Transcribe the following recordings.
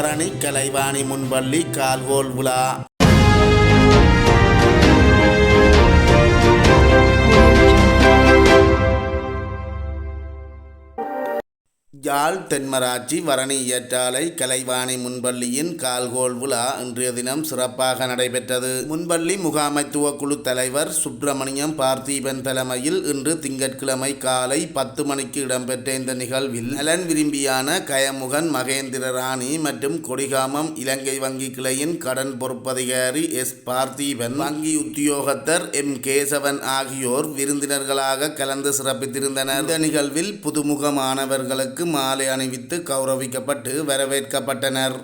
பரணி கலைவாணி முன்பள்ளி கால்கோள் விழா. யாழ் தென்மராட்சி வரணி இயற்றாலை கலைவாணி முன்பள்ளியின் கால்கோள் விழா இன்றைய தினம் சிறப்பாக நடைபெற்றது. முன்பள்ளி முகாமைத்துவ குழு தலைவர் சுப்பிரமணியம் பார்த்தீபன் தலைமையில் இன்று திங்கட்கிழமை காலை 10 மணிக்கு இடம்பெற்ற இந்த நிகழ்வில் நலன் விரும்பியான கயமுகன் மகேந்திர ராணி மற்றும் கொடிகாமம் இலங்கை வங்கி கிளையின் கடன் பொறுப்பதிகாரி எஸ் பார்த்தீபன், வங்கி உத்தியோகத்தர் எம் கேசவன் ஆகியோர் விருந்தினர்களாக கலந்து சிறப்பித்திருந்தனர். இந்த நிகழ்வில் புதுமுக மாணவர்களுக்கு மாலை அணிவித்து கௌரவிக்கப்பட்டு வரவேற்கப்பட்டனர்.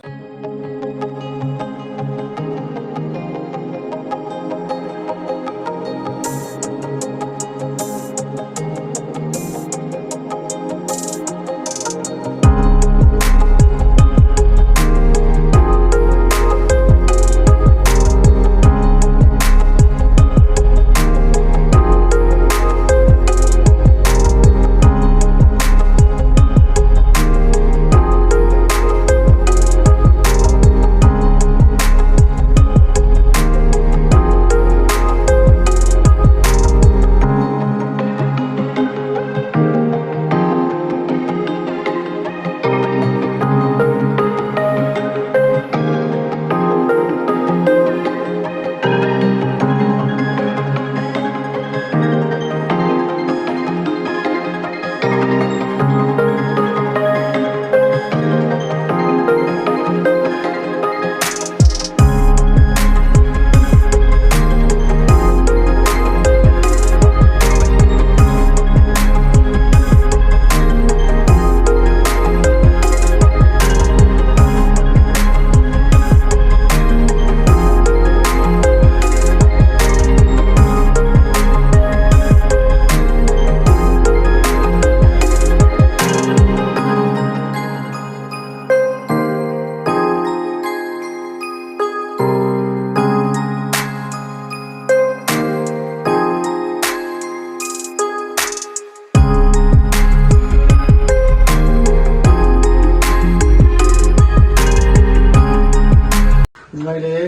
உண்மையிலேயே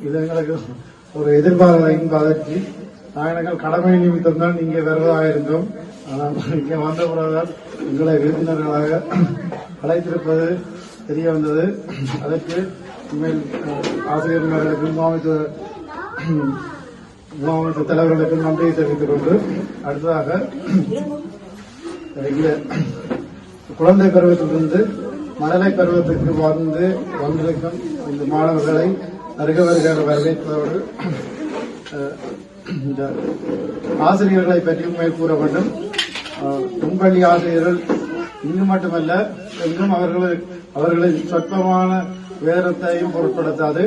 இது எங்களுக்கு ஒரு எதிர்பார்ப்பையும் பாதிச்சு நாங்கள் கடமை நிமித்தம் தான் இங்கே வருவதாக இருந்தோம். ஆனால் இங்கே வந்த பிறகுதான் எங்களை விருந்தினர்களாக அழைத்திருப்பது தெரிய வந்தது. அதற்கு உண்மையில் ஆசிரியர்களுக்கும் முகாமைத்துவ தலைவர்களுக்கும் நன்றியை தெரிவித்துக் கொண்டு அடுத்ததாக இங்கே குழந்தை பருவத்திலிருந்து மழலை பருவத்திற்கு வந்திருக்கும் இந்த மாணவர்களை வருக வரவேற்பதோடு இந்த ஆசிரியர்களை பற்றியும் மேற்கூற வேண்டும். முன்பள்ளி ஆசிரியர்கள் இங்கு மட்டுமல்ல எங்கும் அவர்களின் சொற்பமான வேதத்தையும் பொருட்படுத்தாது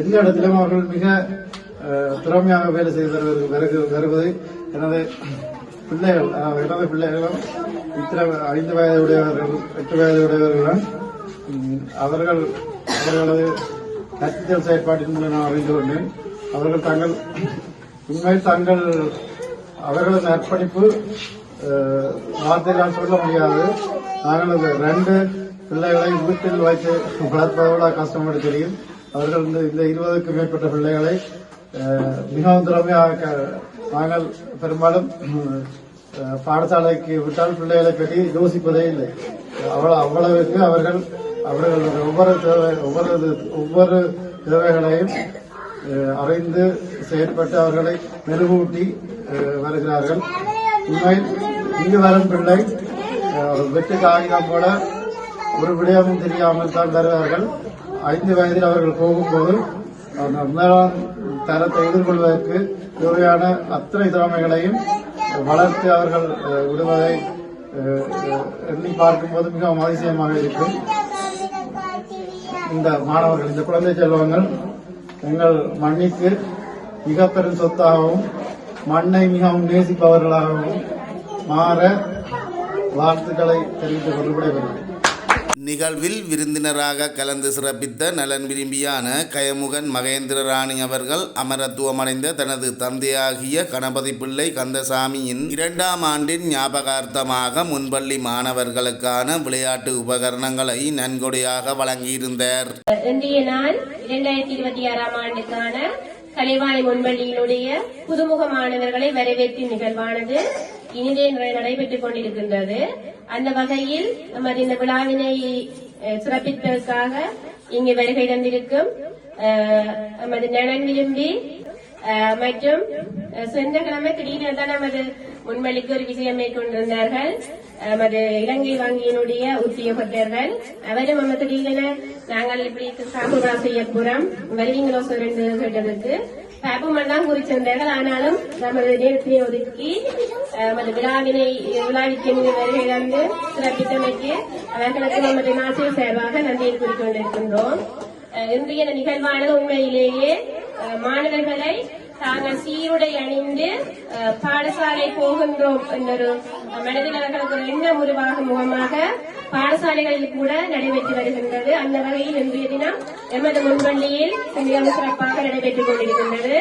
எந்த இடத்திலும் அவர்கள் மிக திறமையாக வேலை செய்து வருவது எனது பிள்ளைகளும் 5 வயது உடையவர்கள் 8 வயது உடையவர்கள் அவர்களது கற்பித்தல் செயற்பாட்டின் மூலம் நான் அறிந்து கொண்டேன். அவர்கள் உண்மையில் அவர்களது அர்ப்பணிப்பு வார்த்தைகளால் சொல்ல முடியாது. நாங்கள் 2 பிள்ளைகளை வீட்டில் வைத்து வளர்ப்பதோட கஷ்டப்பட்டு தெரியும். அவர்கள் இந்த 20க்கும் மேற்பட்ட பிள்ளைகளை மிகவும் திறமையாக நாங்கள் பெரும்பாலும் பாடசாலைக்கு விட்டால் பிள்ளைகளை பற்றி யோசிப்பதே இல்லை. அவ்வளவுக்கு அவர்கள் ஒவ்வொரு தேவைகளையும் அறிந்து செயற்பட்டு அவர்களை மெருகூட்டி வருகிறார்கள். உண்மையில் இங்கு வரும் பிள்ளை வெட்டு காகிதம் போல ஒரு விடயமும் தெரியாமல் தான் வருவார்கள். 5 வயதில் அவர்கள் போகும்போது அந்த முதலாம் தரத்தை எதிர்கொள்வதற்கு தேவையான அத்தனை திறமைகளையும் வளர்த்து அவர்கள் விடுவதை எண்ணி பார்க்கும்போது மிகவும் அதிசயமாக இருக்கும். இந்த மாணவர்கள், இந்த குழந்தை செல்வங்கள் எங்கள் மண்ணிற்கு மிக பெரும் சொத்தாகவும் மண்ணை மிகவும் நேசிப்பவர்களாகவும் மாற வாழ்த்துக்களை தெரிவித்துக் கொண்டு விடைபெறுகிறேன். நிகழ்வில் விருந்தினராக கலந்து சிறப்பித்த நலன் விரும்பியான கயமுகன் மகேந்திர ராணி அவர்கள் அமரத்துவமடைந்த தனது தந்தையாகிய கணபதி பிள்ளை கந்தசாமியின் 2ஆம் ஆண்டின் ஞாபகார்த்தமாக முன்பள்ளி மாணவர்களுக்கான விளையாட்டு உபகரணங்களை நன்கொடையாக வழங்கியிருந்தார். இன்றைய நாள் 2026ஆம் ஆண்டுக்கான கலைவாணி முன்பள்ளியினுடைய புதுமுக மாணவர்களை வரவேற்கும் நிகழ்வானது இனிதே நடைபெற்றுக் கொண்டிருக்கின்றது. அந்த வகையில் நமது இந்த விழாவினை சிறப்பிப்பதற்காக இங்கு வருகை தந்திருக்கும் நமது நலன் விரும்பி மற்றும் சென்ற கிழமை திடீரென தான் நமது முன்வழிக்கு ஒரு விஷயம் மேற்கொண்டிருந்தார்கள். நமது இலங்கை வங்கியினுடைய உத்தியோகத்தர்கள் அவரும் நம்ம திடீரென நாங்கள் இப்படி சாகுபா செய்ய போறோம் வருவீங்களோ என்று கேட்டதற்கு பாப்பமெல்லாம் குறிச்சிருந்தார்கள். ஆனாலும் நமது நேரத்தினை ஒதுக்கி நமது விழாவிற்கு வருகை தந்து சிறப்பித்தமைக்கு அவர்களுக்கு நமது நாசிரியர் சார்பாக நன்றியை கூறிக்கொண்டிருக்கின்றோம். இன்றைய நிகழ்வானது உண்மையிலேயே மாணவர்களை தாங்கள் சீருடை அணிந்து பாடசாலை போகின்றோம் എന്നൊരു மனதில் அவர்களுக்கு ஒரு எண்ணம் உருவாகும் முகமாக பாடசாலைகளில் கூட நடைபெற்று வருகின்றது. அந்த வகையில் இன்றைய தினம் எமது முன்பள்ளியில் மிகவும் சிறப்பாக நடைபெற்றுக் கொண்டிருக்கின்றது.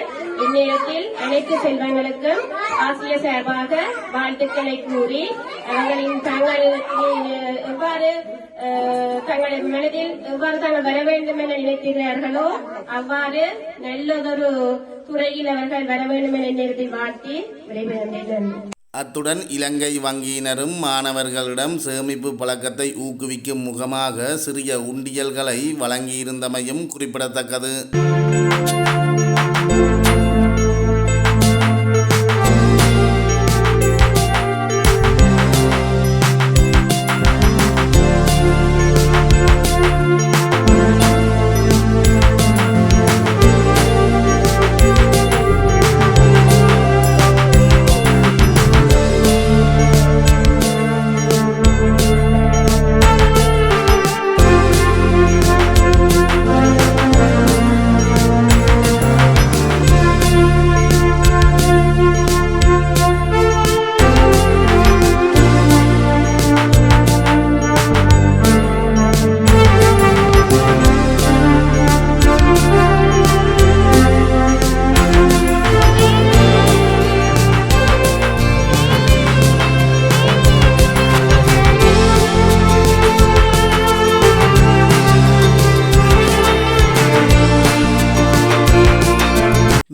இந்நேரத்தில் அனைத்து செல்வங்களுக்கும் ஆசிரியர் சார்பாக வாழ்த்துக்களை கூறி அவர்களின் எவ்வாறு தங்கள் மனதில் எவ்வாறு தாங்கள் வர வேண்டும் என நினைக்கிறார்களோ அவ்வாறு நல்லதொரு துறையில் அவர்கள் வர வேண்டும் என நேரத்தில் வாழ்த்தி விடைபெறுகின்றனர். அத்துடன் இலங்கை வங்கியினரும் மாணவர்களிடம் சேமிப்பு பழக்கத்தை ஊக்குவிக்கும் முகமாக சிறிய உண்டியல்களை வழங்கியிருந்தமையும் குறிப்பிடத்தக்கது.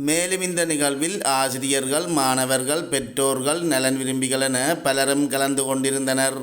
மேலும் இந்த நிகழ்வில் ஆசிரியர்கள், மாணவர்கள், பெற்றோர்கள், நலன் விரும்பிகள் என பலரும் கலந்து கொண்டிருந்தனர்.